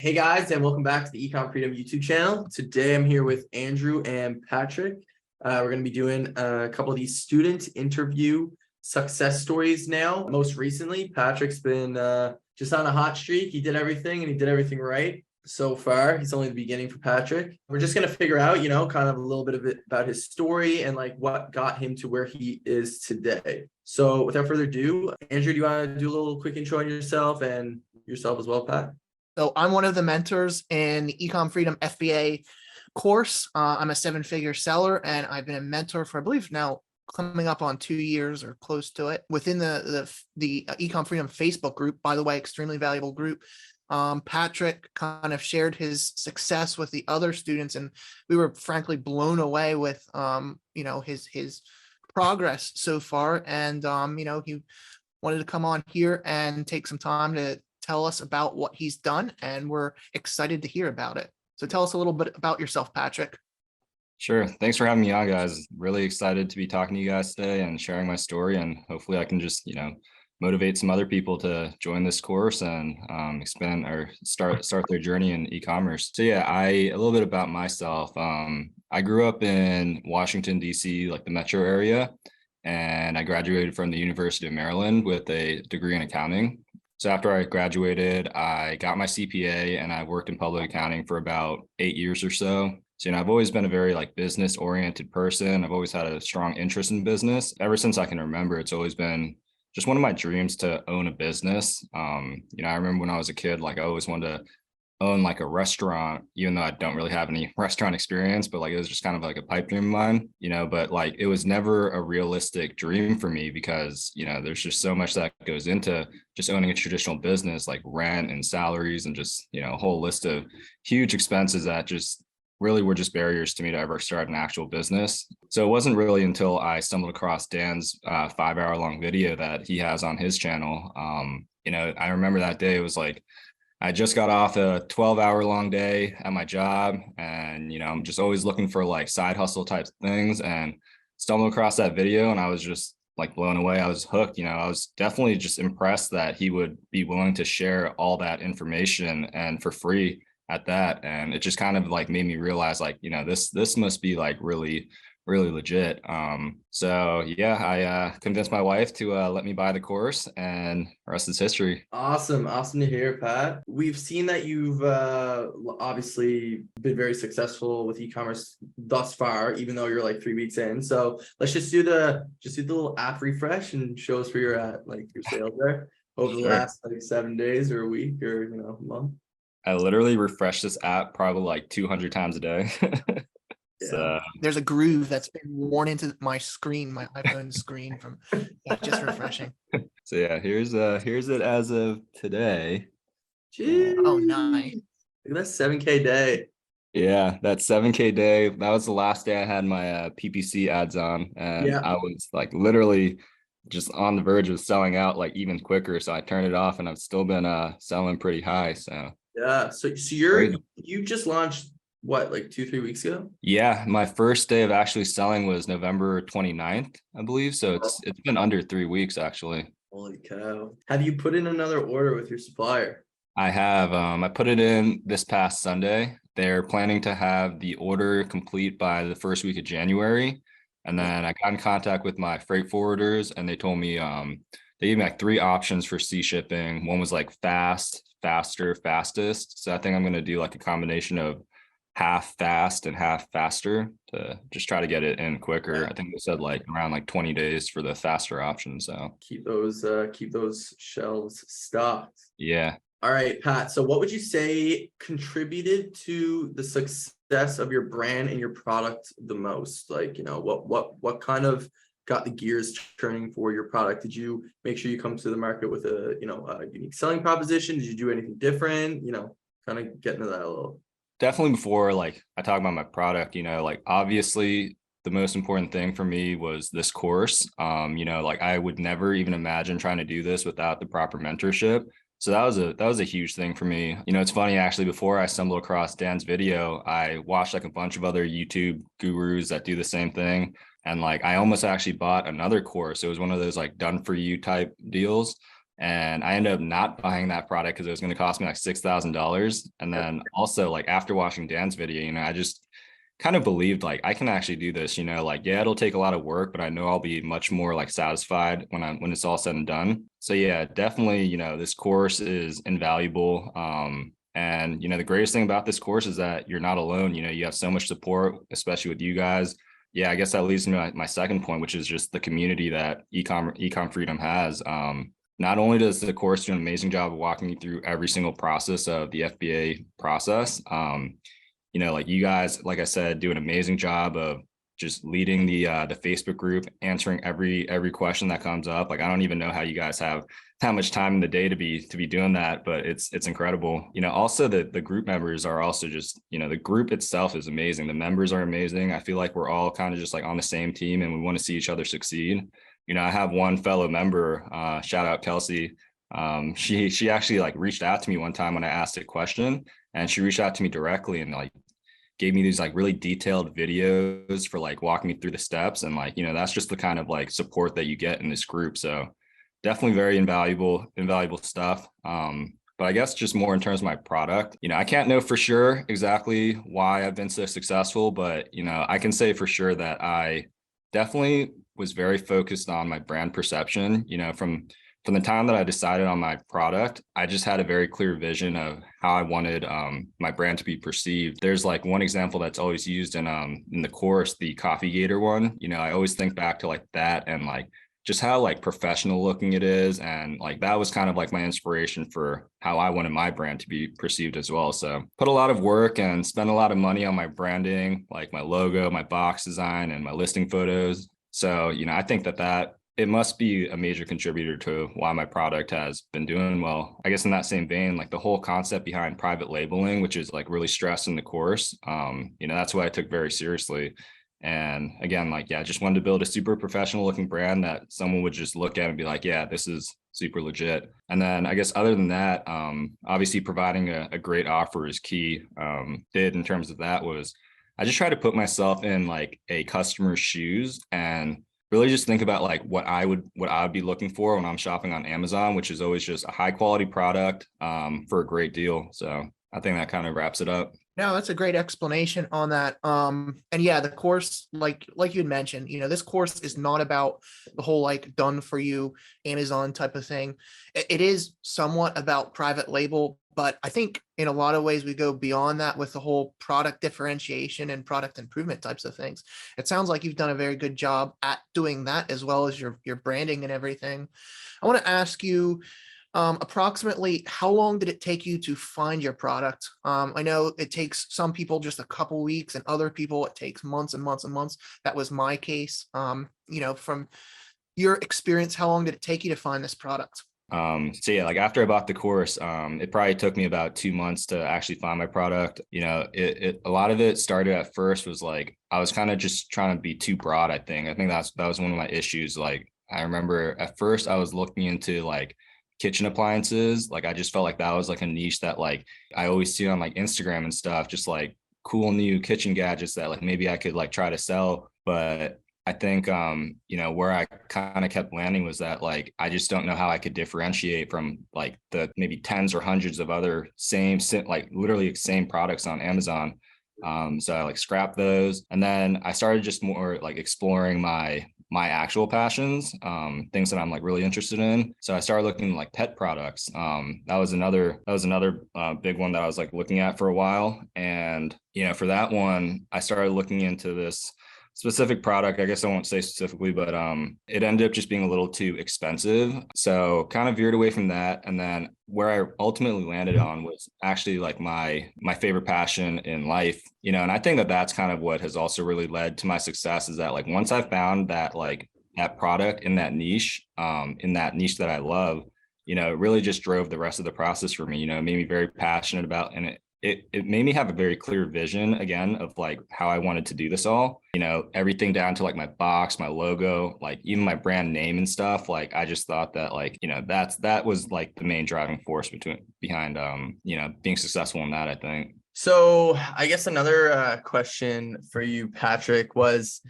Hey guys, and welcome back to the Ecom Freedom YouTube channel. Today I'm here with Andrew and Patrick. We're going to be doing a couple of these student interview success stories now. Most recently, Patrick's been just on a hot streak. He did everything and he did everything right so far. He's only the beginning for Patrick. We're just going to figure out, kind of a little bit of it about his story and like what got him to where he is today. So without further ado, Andrew, do you want to do a little quick intro on yourself and yourself as well, Pat? So I'm one of the mentors in the Ecom Freedom FBA course. I'm a seven-figure seller, and I've been a mentor for, I believe, now coming up on 2 years or close to it within the Ecom Freedom Facebook group. By the way, extremely valuable group. Patrick kind of shared his success with the other students, and we were frankly blown away with his progress so far. And he wanted to come on here and take some time to tell us about what he's done, and we're excited to hear about it. So tell us a little bit about yourself, Patrick. Sure. Thanks for having me on, guys. Really excited to be talking to you guys today and sharing my story. And hopefully I can just, motivate some other people to join this course and expand or start their journey in e-commerce. So yeah, a little bit about myself. I grew up in Washington, D.C., like the metro area, and I graduated from the University of Maryland with a degree in accounting. So after I graduated, I got my CPA and I worked in public accounting for about 8 years or so. So, I've always been a very business oriented person. I've always had a strong interest in business. Ever since I can remember, it's always been just one of my dreams to own a business. I remember when I was a kid, I always wanted to own a restaurant, even though I don't really have any restaurant experience, but it was just kind of a pipe dream of mine, but it was never a realistic dream for me because, there's just so much that goes into just owning a traditional business, like rent and salaries and just, a whole list of huge expenses that just really were just barriers to me to ever start an actual business. So it wasn't really until I stumbled across Dan's 5-hour long video that he has on his channel. I remember that day, it was I just got off a 12-hour long day at my job, and I'm just always looking for side hustle type things, and stumbled across that video and I was just blown away. I was hooked. I was definitely just impressed that he would be willing to share all that information and for free at that. And it just kind of made me realize this must be really legit. So yeah, I convinced my wife to let me buy the course, and the rest is history. Awesome to hear, Pat. We've seen that you've obviously been very successful with e-commerce thus far, even though you're 3 weeks in. So let's just do the little app refresh and show us where you're at, your sales there over the last 7 days or a week or a month. I literally refresh this app probably 200 times a day. Yeah. So there's a groove that's been worn into my screen, my iPhone screen from just refreshing. So yeah, here's it as of today. Jeez. Oh, nice. Look at that 7K day. Yeah, that 7K day, that was the last day I had my PPC ads on, and I was literally just on the verge of selling out even quicker. So I turned it off, and I've still been selling pretty high. So yeah, so you just launched what, 2-3 weeks ago? Yeah, my first day of actually selling was November 29th, I believe. So it's been under 3 weeks actually. Holy cow. Have you put in another order with your supplier? I have. I put it in this past Sunday. They're planning to have the order complete by the first week of January. And then I got in contact with my freight forwarders, and they told me they gave me 3 options for sea shipping. One was fast, faster, fastest. So I think I'm going to do a combination of half fast and half faster to just try to get it in quicker. I think they said around 20 days for the faster option. So keep those shelves stocked. Yeah. All right, Pat. So what would you say contributed to the success of your brand and your product the most? What kind of got the gears turning for your product? Did you make sure you come to the market with a unique selling proposition? Did you do anything different? Kind of get into that a little. Definitely before I talk about my product, obviously the most important thing for me was this course. I would never even imagine trying to do this without the proper mentorship. So that was a huge thing for me. It's funny, actually, before I stumbled across Dan's video, I watched a bunch of other YouTube gurus that do the same thing. And I almost actually bought another course. It was one of those done for you type deals. And I ended up not buying that product because it was going to cost me like $6,000. And then also like after watching Dan's video, I just kind of believed like I can actually do this, like, yeah, it'll take a lot of work, but I know I'll be much more like satisfied when it's all said and done. So yeah, definitely, this course is invaluable. And the greatest thing about this course is that you're not alone. You have so much support, especially with you guys. Yeah, I guess that leads me to my second point, which is just the community that Ecom Freedom has. Not only does the course do an amazing job of walking you through every single process of the FBA process, like you guys, like I said, do an amazing job of just leading the Facebook group, answering every question that comes up. Like I don't even know how you guys have that much time in the day to be doing that, but it's incredible. Also the group members are also just, the group itself is amazing. The members are amazing. I feel like we're all kind of just like on the same team and we want to see each other succeed. I have one fellow member, shout out Kelsey. She actually like reached out to me one time when I asked a question, and she reached out to me directly and like gave me these like really detailed videos for like walking me through the steps. And like, that's just the kind of like support that you get in this group. So definitely very invaluable stuff. But I guess just more in terms of my product, I can't know for sure exactly why I've been so successful, but I can say for sure that I definitely was very focused on my brand perception. From the time that I decided on my product, I just had a very clear vision of how I wanted my brand to be perceived. There's like one example that's always used in the course, the Coffee Gator one. I always think back to like that and like just how like professional looking it is. And like that was kind of like my inspiration for how I wanted my brand to be perceived as well. So put a lot of work and spend a lot of money on my branding, like my logo, my box design, and my listing photos. So, I think that it must be a major contributor to why my product has been doing well. I guess in that same vein, like the whole concept behind private labeling, which is like really stressed in the course, that's what I took very seriously. And again, like, yeah, I just wanted to build a super professional looking brand that someone would just look at and be like, yeah, this is super legit. And then I guess other than that, obviously providing a great offer is key. In terms of that was I just try to put myself in like a customer's shoes and really just think about like what I would be looking for when I'm shopping on Amazon, which is always just a high quality product for a great deal. So I think that kind of wraps it up. No, that's a great explanation on that. And yeah, the course, like you had mentioned, this course is not about the whole like done for you Amazon type of thing. It is somewhat about private label, but I think in a lot of ways we go beyond that with the whole product differentiation and product improvement types of things. It sounds like you've done a very good job at doing that as well as your branding and everything. I want to ask you, approximately how long did it take you to find your product? I know it takes some people just a couple weeks and other people it takes months and months and months. That was my case. From your experience, how long did it take you to find this product? So yeah, like after I bought the course, it probably took me about 2 months to actually find my product. A lot of it started at first was like, I was kind of just trying to be too broad. I think that was one of my issues. Like, I remember at first I was looking into like kitchen appliances. Like, I just felt like that was like a niche that like I always see on like Instagram and stuff, just like cool new kitchen gadgets that like maybe I could like try to sell. But I think, where I kind of kept landing was that like, I just don't know how I could differentiate from like the maybe tens or hundreds of other like literally same products on Amazon. So I like scrapped those. And then I started just more like exploring my actual passions, things that I'm like really interested in. So I started looking like pet products. That was another big one that I was like looking at for a while. And, for that one, I started looking into this specific product. I guess I won't say specifically, but it ended up just being a little too expensive. So kind of veered away from that. And then where I ultimately landed on was actually like my favorite passion in life, and I think that that's kind of what has also really led to my success is that like once I found that like that product in that niche that I love, it really just drove the rest of the process for me. It made me very passionate about, and it made me have a very clear vision again of like how I wanted to do this all, everything down to like my box, my logo, like even my brand name and stuff. Like, I just thought that like, that was like the main driving force behind, being successful in that, I think. So I guess another question for you, Patrick, was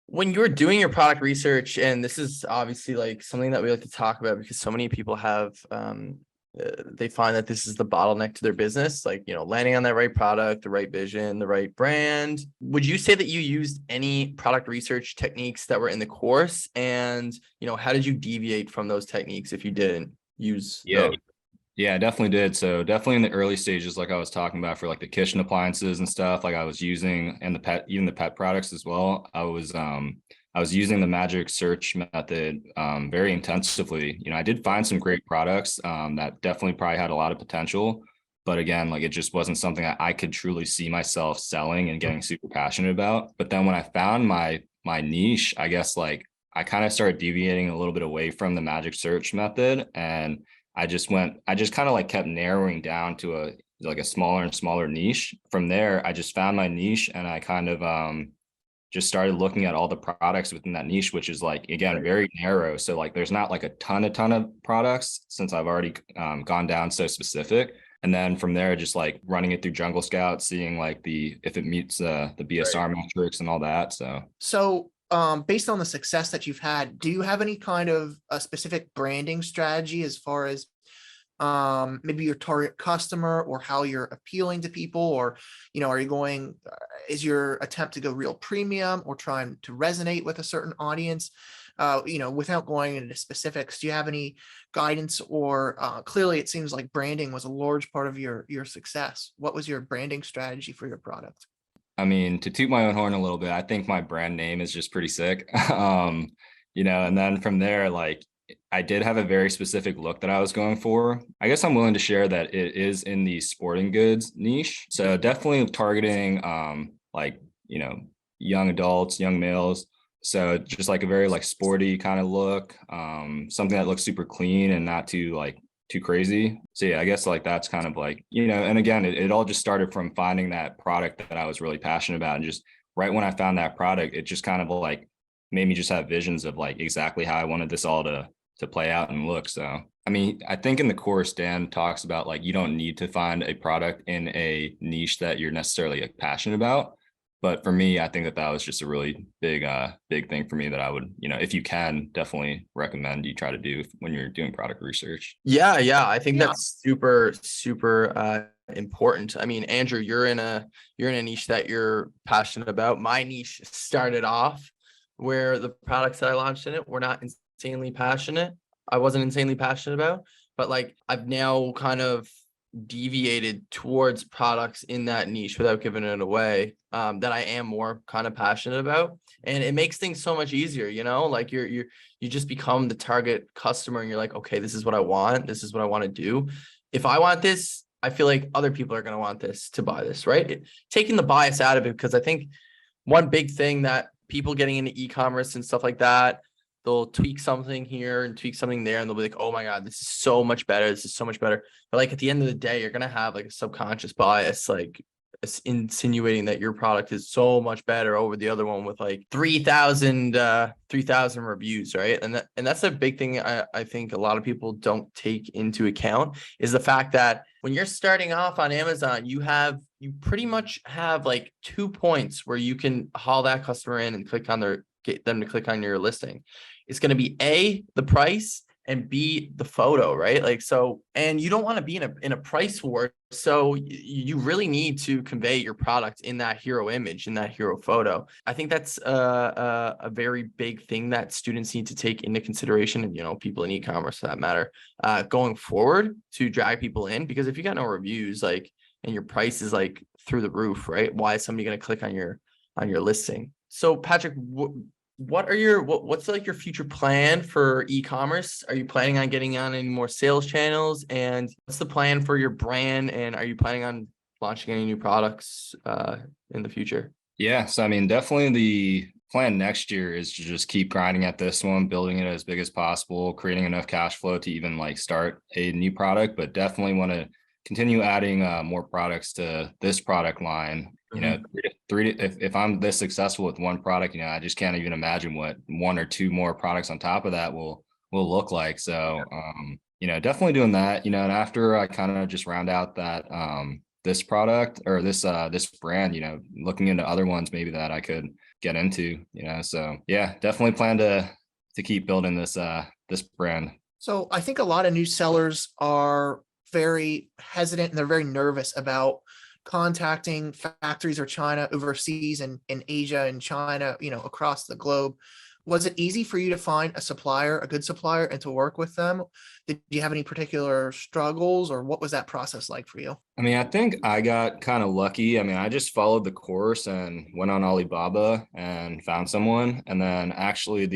When you're doing your product research, and this is obviously like something that we like to talk about because so many people have, they find that this is the bottleneck to their business, like, landing on that right product, the right vision, the right brand. Would you say that you used any product research techniques that were in the course? And, how did you deviate from those techniques if you didn't use Yeah. those? Yeah, I definitely did. So definitely in the early stages, like I was talking about for like the kitchen appliances and stuff, like I was using, and even the pet products as well. I was using the magic search method very intensively. I did find some great products that definitely probably had a lot of potential, but again, like it just wasn't something that I could truly see myself selling and getting super passionate about. But then when I found my niche, I guess like I kind of started deviating a little bit away from the magic search method, and I just kind of like kept narrowing down to a smaller and smaller niche. From there, I just found my niche, and I kind of just started looking at all the products within that niche, which is like, again, very narrow. So like, there's not like a ton of products since I've already gone down so specific. And then from there, just like running it through Jungle Scout, seeing like if it meets the BSR metrics and all that. So based on the success that you've had, do you have any kind of a specific branding strategy as far as maybe your target customer or how you're appealing to people, or are you going, is your attempt to go real premium or trying to resonate with a certain audience? Without going into specifics, do you have any guidance, or clearly it seems like branding was a large part of your success. What was your branding strategy for your product? I mean, to toot my own horn a little bit, I think my brand name is just pretty sick. And then from there, like I did have a very specific look that I was going for. I guess I'm willing to share that it is in the sporting goods niche. So definitely targeting like, young adults, young males. So just like a very like sporty kind of look, something that looks super clean and not too crazy. So yeah, I guess like that's kind of like, and again, it all just started from finding that product that I was really passionate about. And just right when I found that product, it just kind of like made me just have visions of like exactly how I wanted this all to play out and look. So, I mean, I think in the course, Dan talks about like, you don't need to find a product in a niche that you're necessarily like, passionate about. But for me, I think that was just a really big thing for me that I would, if you can, definitely recommend you try to do when you're doing product research. Yeah. I think that's super, super important. I mean, Andrew, you're in a niche that you're passionate about. My niche started off where the products that I launched in it were not insanely passionate. I wasn't insanely passionate about, but like I've now kind of deviated towards products in that niche without giving it away, that I am more kind of passionate about. And it makes things so much easier, like you just become the target customer and you're like, okay, this is what I want. This is what I want to do. If I want this, I feel like other people are going to want this to buy this, right? Taking the bias out of it, because I think one big thing that people getting into e-commerce and stuff like that, they'll tweak something here and tweak something there, and they'll be like, oh my God, this is so much better. This is so much better. But like at the end of the day, you're going to have like a subconscious bias, like insinuating that your product is so much better over the other one with like 3,000 reviews, right? And that's a big thing I think a lot of people don't take into account, is the fact that when you're starting off on Amazon, you pretty much have like 2 points where you can haul that customer in and get them to click on your listing. It's going to be A, the price, and B, the photo, right? Like, so, and you don't want to be in a price war. So you really need to convey your product in that hero image, in that hero photo. I think that's a very big thing that students need to take into consideration, and, people in e-commerce for that matter, going forward to drag people in, because if you got no reviews, like, and your price is like through the roof, right? Why is somebody going to click on your listing? So Patrick, what's like your future plan for e-commerce? Are you planning on getting on any more sales channels? And what's the plan for your brand? And are you planning on launching any new products in the future? Yeah. So, I mean, definitely the plan next year is to just keep grinding at this one, building it as big as possible, creating enough cash flow to even like start a new product, but definitely want to continue adding more products to this product line. If I'm this successful with one product, I just can't even imagine what 1 or 2 more products on top of that will look like. So, definitely doing that, and after I kind of just round out that this product or this brand, looking into other ones maybe that I could get into, so yeah, definitely plan to keep building this brand. So I think a lot of new sellers are very hesitant and they're very nervous about contacting factories or China overseas and in Asia and China, across the globe. Was it easy for you to find a supplier, a good supplier, and to work with them? Did you have any particular struggles, or what was that process like for you? I mean, I think I got kind of lucky. I mean, I just followed the course and went on Alibaba and found someone. And then actually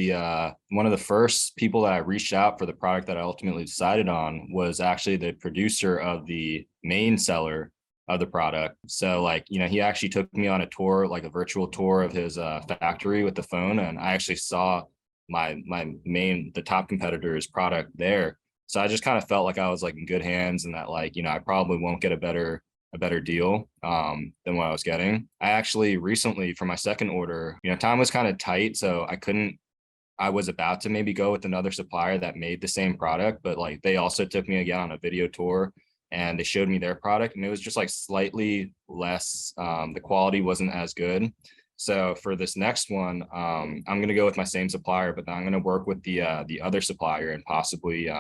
one of the first people that I reached out for the product that I ultimately decided on was actually the producer of the main seller of the product. So he actually took me on a tour, like a virtual tour of his factory with the phone. And I actually saw the top competitor's product there. So I just kind of felt like I was like in good hands and that I probably won't get a better deal than what I was getting. I actually recently for my second order, time was kind of tight. So I was about to maybe go with another supplier that made the same product, but they also took me again on a video tour and they showed me their product and it was just slightly less, the quality wasn't as good. So for this next one, I'm going to go with my same supplier, but then I'm going to work with the other supplier and possibly,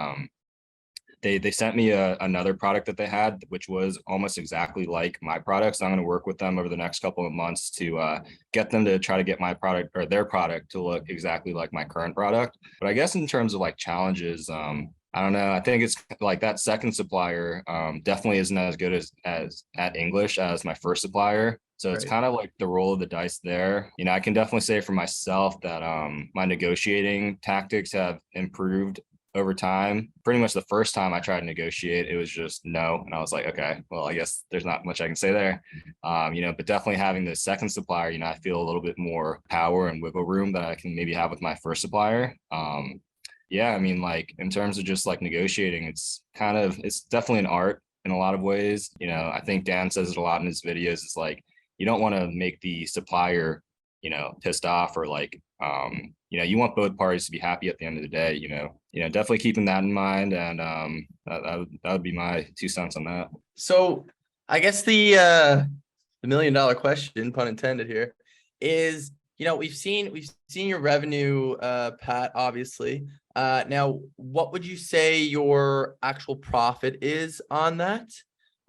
they sent me another product that they had, which was almost exactly like my product. So I'm going to work with them over the next couple of months to get them to try to get my product or their product to look exactly like my current product. But I guess in terms of challenges, I don't know. I think it's that second supplier definitely isn't as good as at English as my first supplier. So it's kind of the roll of the dice there. I can definitely say for myself that my negotiating tactics have improved over time. Pretty much the first time I tried to negotiate, it was just no. And I was like, okay, well, I guess there's not much I can say there. But definitely having the second supplier, I feel a little bit more power and wiggle room that I can maybe have with my first supplier. Yeah, I mean, in terms of just negotiating, it's definitely an art in a lot of ways. I think Dan says it a lot in his videos. It's you don't want to make the supplier, pissed off or you want both parties to be happy at the end of the day, definitely keeping that in mind. And that would be my 2 cents on that. So I guess the $1 million question, pun intended here, is, we've seen your revenue, Pat, obviously. Now, what would you say your actual profit is on that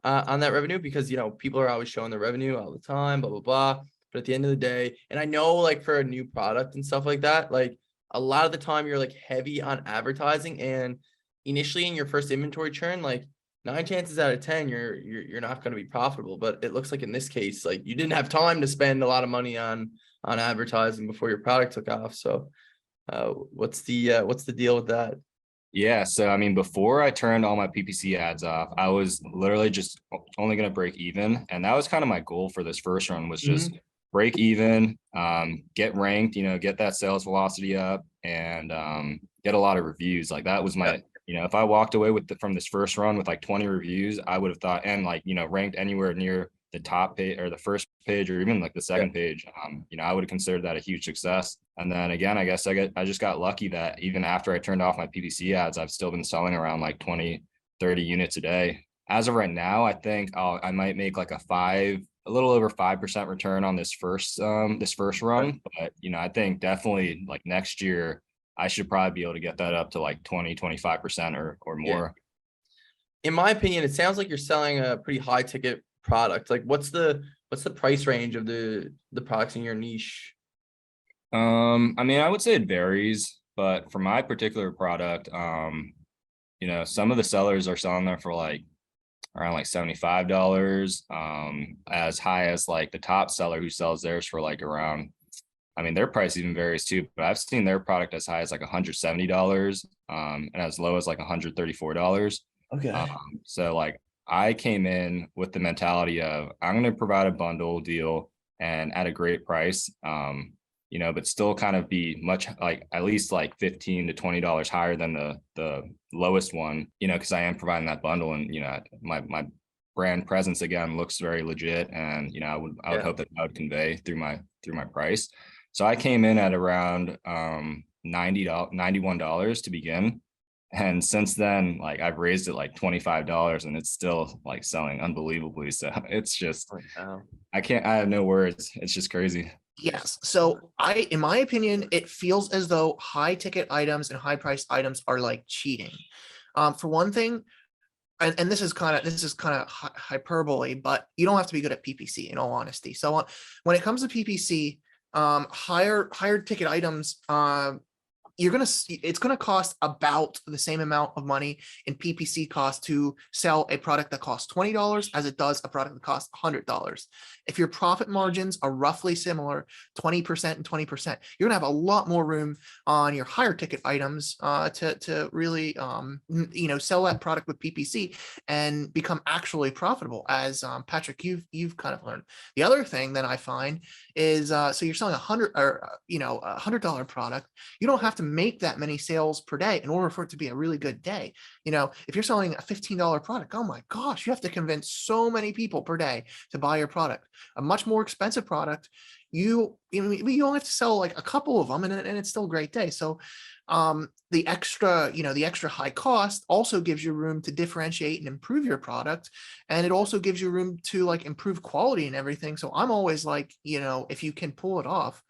revenue? Because, people are always showing the revenue all the time, blah, blah, blah. But at the end of the day, and I know for a new product and stuff like that, a lot of the time you're heavy on advertising, and initially in your first inventory churn, 9 chances out of 10, you're not going to be profitable. But it looks like in this case, you didn't have time to spend a lot of money on advertising before your product took off. So what's the deal with that? Yeah. So, I mean, before I turned all my PPC ads off, I was literally just only going to break even. And that was kind of my goal for this first run was just break even, get ranked, get that sales velocity up and get a lot of reviews. That was my, if I walked away from this first run with 20 reviews, I would have thought, and ranked anywhere near the top page or the first page or even the second page, I would have considered that a huge success. And then again, I guess I just got lucky that even after I turned off my PPC ads, I've still been selling around 20, 30 units a day. As of right now, I think I might make a little over 5% return on this first run. But, I think definitely next year, I should probably be able to get that up to 20, 25% or more. Yeah. In my opinion, it sounds like you're selling a pretty high ticket product. What's the price range of the products in your niche? I mean, I would say it varies, but for my particular product, some of the sellers are selling there for around $75, as high as the top seller who sells theirs for around, I mean, their price even varies too, but I've seen their product as high as $170, and as low as $134. Okay. So I came in with the mentality of I'm going to provide a bundle deal and at a great price, but still kind of be much at least $15 to $20 higher than the lowest one, because I am providing that bundle and, my brand presence again looks very legit. And, I would hope that I would convey through my price. So I came in at around $91 to begin. And since then, like I've raised it like $25 and it's still like selling unbelievably. So it's just, Wow. I have no words. It's just crazy. Yes. So in my opinion, it feels as though high ticket items and high priced items are like cheating. For one thing, and this is kind of hyperbole, but you don't have to be good at PPC in all honesty. So when it comes to PPC, higher ticket items, it's gonna cost about the same amount of money in PPC cost to sell a product that costs $20 as it does a product that costs $100. If your profit margins are roughly similar, 20% and 20%, you're gonna have a lot more room on your higher ticket items to really sell that product with PPC and become actually profitable. As Patrick, you've kind of learned. The other thing that I find is so you're selling $100 product. You don't have to make that many sales per day in order for it to be a really good day. If you're selling a $15 product, oh my gosh, you have to convince so many people per day to buy your product. A much more expensive product, you only have to sell like a couple of them and it's still a great day. So the extra high cost also gives you room to differentiate and improve your product. And it also gives you room to like improve quality and everything. So I'm always like, if you can pull it off,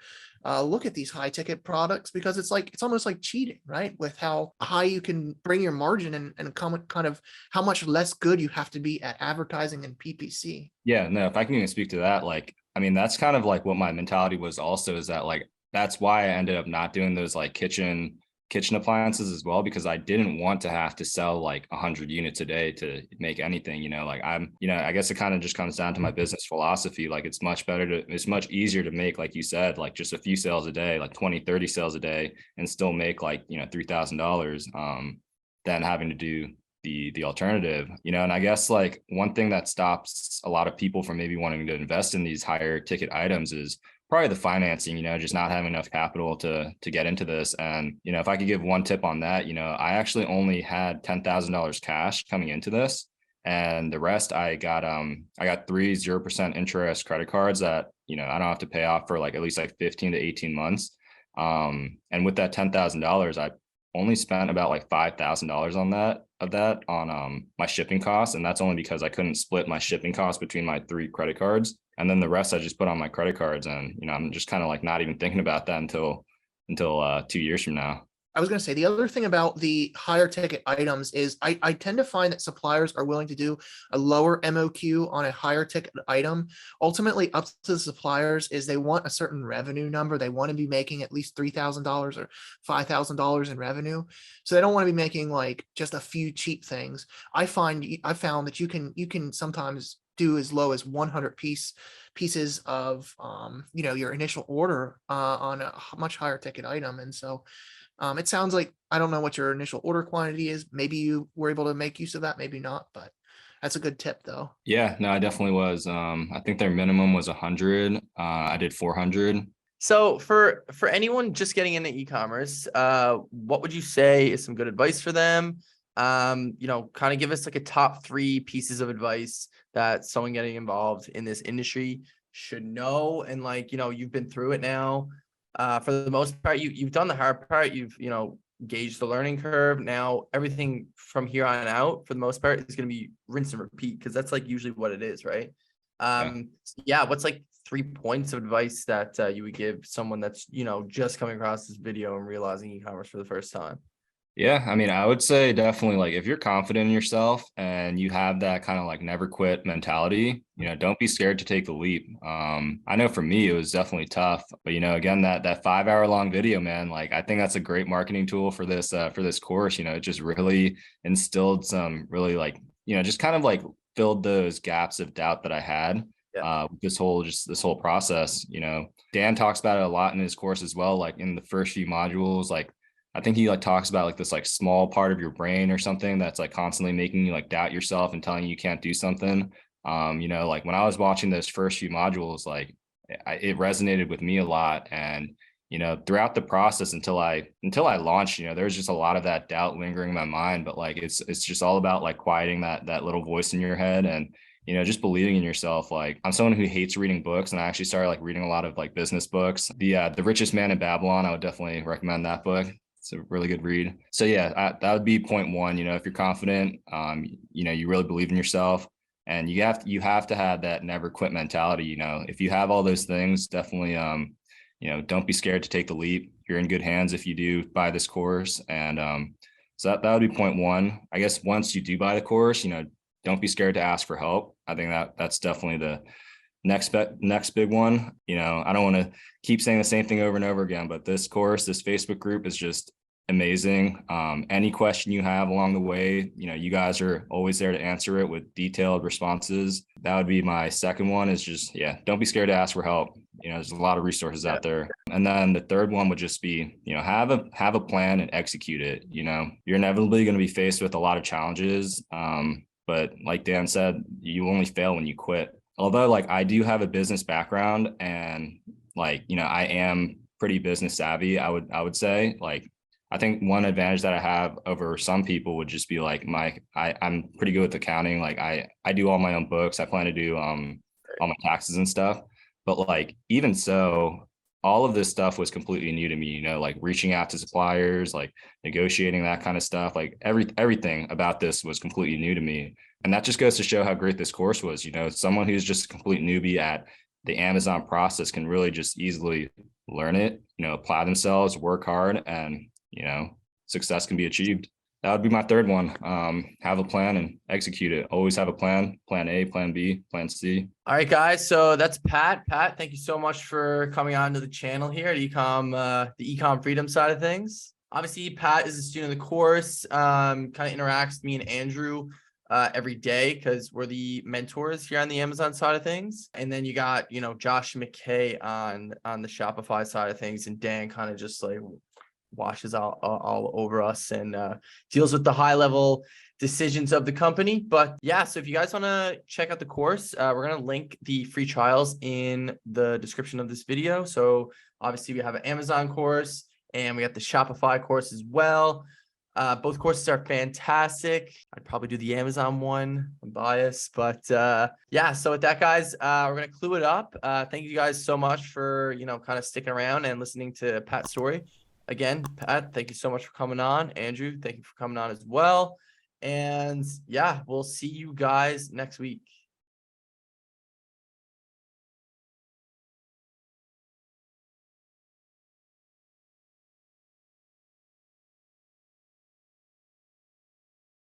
look at these high ticket products, because it's almost like cheating, right? With how high you can bring your margin and kind of how much less good you have to be at advertising and PPC. Yeah, no, if I can even speak to that, like, I mean, that's kind of like what my mentality was also, is that like, that's why I ended up not doing those like kitchen appliances as well, because I didn't want to have to sell like 100 units a day to make anything, like I guess it kind of just comes down to my business philosophy. Like it's much easier to make, like you said, like just a few sales a day, like 20-30 sales a day, and still make like, $3,000 than having to do the alternative, and I guess like one thing that stops a lot of people from maybe wanting to invest in these higher ticket items is probably the financing, just not having enough capital to get into this. And, if I could give one tip on that, I actually only had $10,000 cash coming into this. And the rest I got 3 0% interest credit cards that, I don't have to pay off for like at least like 15 to 18 months. And with that $10,000, I only spent about like $5,000 on my shipping costs. And that's only because I couldn't split my shipping costs between my 3 credit cards. And then the rest I just put on my credit cards. And, I'm just kind of like not even thinking about that until 2 years from now. I was going to say the other thing about the higher ticket items is I tend to find that suppliers are willing to do a lower MOQ on a higher ticket item. Ultimately, up to the suppliers is they want a certain revenue number. They want to be making at least $3,000 or $5,000 in revenue. So they don't want to be making like just a few cheap things. I found that you can sometimes do as low as 100 pieces of your initial order on a much higher ticket item. And so it sounds like, I don't know what your initial order quantity is. Maybe you were able to make use of that, maybe not, but that's a good tip though. Yeah, no, I definitely was. I think their minimum was 100. I did 400. So for anyone just getting into e-commerce, what would you say is some good advice for them? Kind of give us like a top 3 pieces of advice that someone getting involved in this industry should know. And like, you've been through it now. For the most part, you've done the hard part. You've, gauged the learning curve. Now everything from here on out, for the most part, is going to be rinse and repeat, because that's like usually what it is, right? Yeah. What's like 3 points of advice that you would give someone that's, just coming across this video and realizing e-commerce for the first time? Yeah, I mean, I would say definitely, like, if you're confident in yourself and you have that kind of like never quit mentality, don't be scared to take the leap. I know for me, it was definitely tough, but again, that 5-hour long video, man, like, I think that's a great marketing tool for this course. It just really instilled some really like, just kind of like filled those gaps of doubt that I had. This whole process. Dan talks about it a lot in his course as well, like in the first few modules. Like, I think he like talks about like this like small part of your brain or something that's like constantly making you like doubt yourself and telling you can't do something. Like when I was watching those first few modules, like it resonated with me a lot. And throughout the process until I launched, there was just a lot of that doubt lingering in my mind. But like it's just all about like quieting that little voice in your head and just believing in yourself. Like, I'm someone who hates reading books, and I actually started like reading a lot of like business books. The Richest Man in Babylon, I would definitely recommend that book. It's a really good read. So yeah, that would be point one. If you're confident, you really believe in yourself, and you have to have that never quit mentality. If you have all those things, definitely, don't be scared to take the leap. You're in good hands if you do buy this course. And so that would be point one. I guess once you do buy the course, don't be scared to ask for help. I think that's definitely the next big one. I don't want to keep saying the same thing over and over again, but this Facebook group is just amazing. Any question you have along the way, you guys are always there to answer it with detailed responses. That would be my second one, is just, don't be scared to ask for help. There's a lot of resources out there. And then the third one would just be, have a plan and execute it. You're inevitably going to be faced with a lot of challenges. But like Dan said, you only fail when you quit. Although I do have a business background, and I am pretty business savvy, I would say. I think one advantage that I have over some people would just be I'm pretty good with accounting. I do all my own books. I plan to do all my taxes and stuff. But even so, all of this stuff was completely new to me, reaching out to suppliers, negotiating, that kind of stuff. Everything about this was completely new to me. And that just goes to show how great this course was. Someone who's just a complete newbie at the Amazon process can really just easily learn it, apply themselves, work hard, and, success can be achieved. That would be my third one. Have a plan and execute it. Always have a plan A, plan B, plan C. All right, guys. So that's Pat. Pat, thank you so much for coming on to the channel here at the Ecom Freedom side of things. Obviously, Pat is a student of the course, kind of interacts with me and Andrew every day because we're the mentors here on the Amazon side of things. And then you got, Josh McKay on the Shopify side of things, and Dan kind of just washes all over us and deals with the high level decisions of the company. But yeah, so if you guys want to check out the course, we're going to link the free trials in the description of this video. So obviously we have an Amazon course and we got the Shopify course as well. Both courses are fantastic. I'd probably do the Amazon one. I'm biased, but yeah. So with that, guys, we're gonna clue it up. Thank you guys so much for kind of sticking around and listening to Pat's story. Again, Pat, thank you so much for coming on. Andrew, thank you for coming on as well. And yeah, we'll see you guys next week.